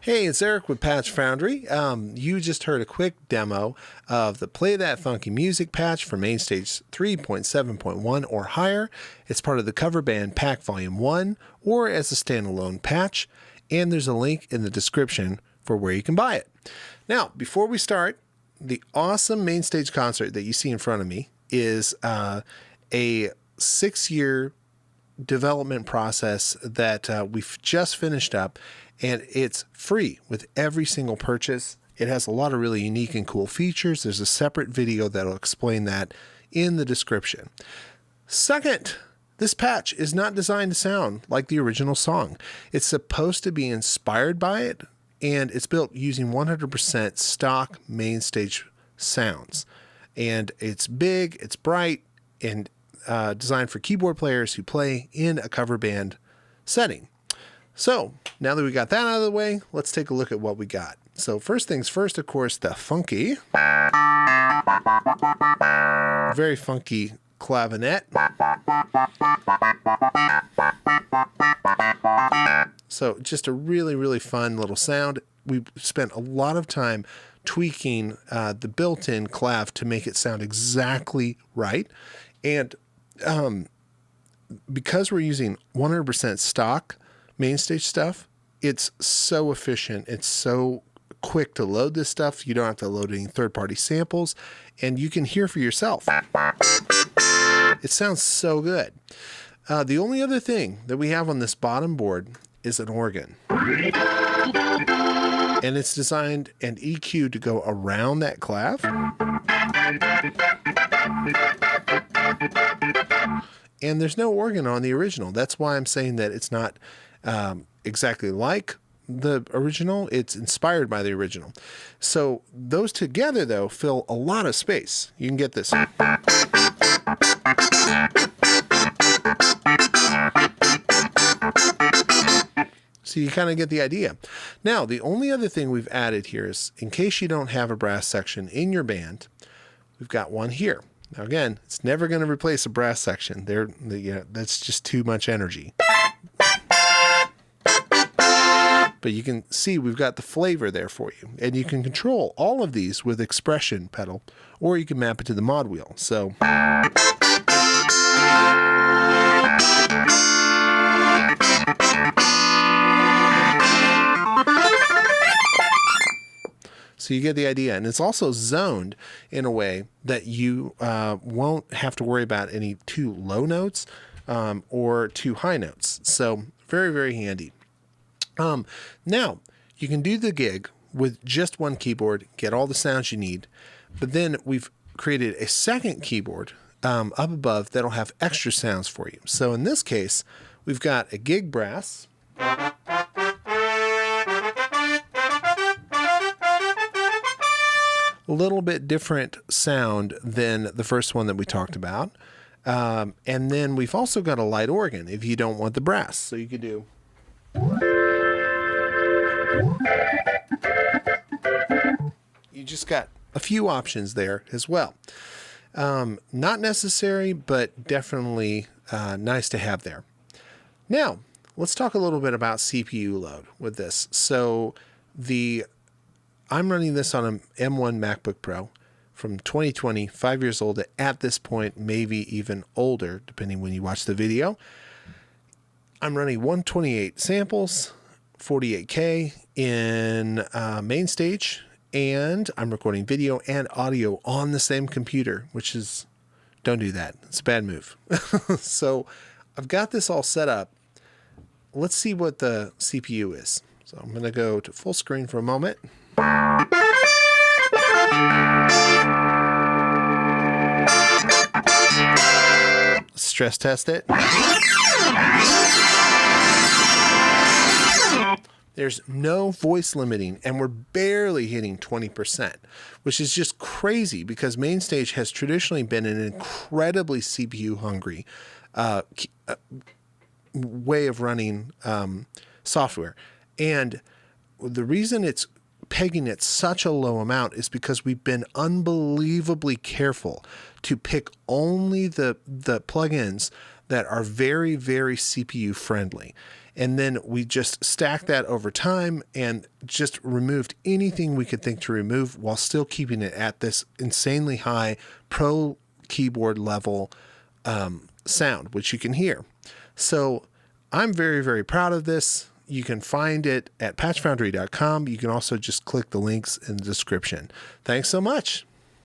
Hey, it's Eric with Patch Foundry. You just heard a quick demo of the Play That Funky Music patch for MainStage 3.7.1 or higher. It's part of the cover band Pack Volume 1 or as a standalone patch, and there's a link in the description for where you can buy it. Now, before we start, the awesome MainStage concert that you see in front of me is a 6-year development process that we've just finished up, and it's free with every single purchase. It has a lot of really unique and cool features. There's a separate video that'll explain that in the description. Second, this patch is not designed to sound like the original song. It's supposed to be inspired by it, and it's built using 100% stock MainStage sounds. And it's big, it's bright, and designed for keyboard players who play in a cover band setting. So now that we got that out of the way, let's take a look at what we got. So first things first, of course, the funky, very funky clavinet. So just a really, really fun little sound. We spent a lot of time tweaking the built-in clav to make it sound exactly right. And because we're using 100% stock MainStage stuff, it's so efficient. It's so quick to load this stuff. You don't have to load any third-party samples, and you can hear for yourself. It sounds so good. The only other thing that we have on this bottom board is an organ. And it's designed and EQ'd to go around that clav. And there's no organ on the original. That's why I'm saying that it's not exactly like the original. It's inspired by the original. So those together, though, fill a lot of space. You can get this. So you kind of get the idea. Now, the only other thing we've added here is, in case you don't have a brass section in your band, we've got one here. Now, again, it's never going to replace a brass section. That's just too much energy. But you can see we've got the flavor there for you. And you can control all of these with expression pedal, or you can map it to the mod wheel. So you get the idea. And it's also zoned in a way that you won't have to worry about any too low notes or too high notes. So very, very handy. Now, you can do the gig with just one keyboard, get all the sounds you need, but then we've created a second keyboard up above that'll have extra sounds for you. So in this case, we've got a gig brass, a little bit different sound than the first one that we talked about. And then we've also got a light organ if you don't want the brass. So you could do. You just got a few options there as well. Not necessary, but definitely nice to have there. Now, let's talk a little bit about CPU load with this. So I'm running this on an M1 MacBook Pro from 2020, 5 years old at this point, maybe even older, depending when you watch the video. I'm running 128 samples, 48K in MainStage, and I'm recording video and audio on the same computer, which is, don't do that. It's a bad move. So I've got this all set up. Let's see what the CPU is. So I'm going to go to full screen for a moment. Stress test it. There's no voice limiting, and we're barely hitting 20%, which is just crazy because MainStage has traditionally been an incredibly CPU hungry way of running software. And the reason it's pegging at such a low amount is because we've been unbelievably careful to pick only the plugins that are very, very CPU friendly. And then we just stacked that over time and just removed anything we could think to remove while still keeping it at this insanely high pro keyboard level sound, which you can hear. So I'm very, very proud of this. You can find it at patchfoundry.com. You can also just click the links in the description. Thanks so much.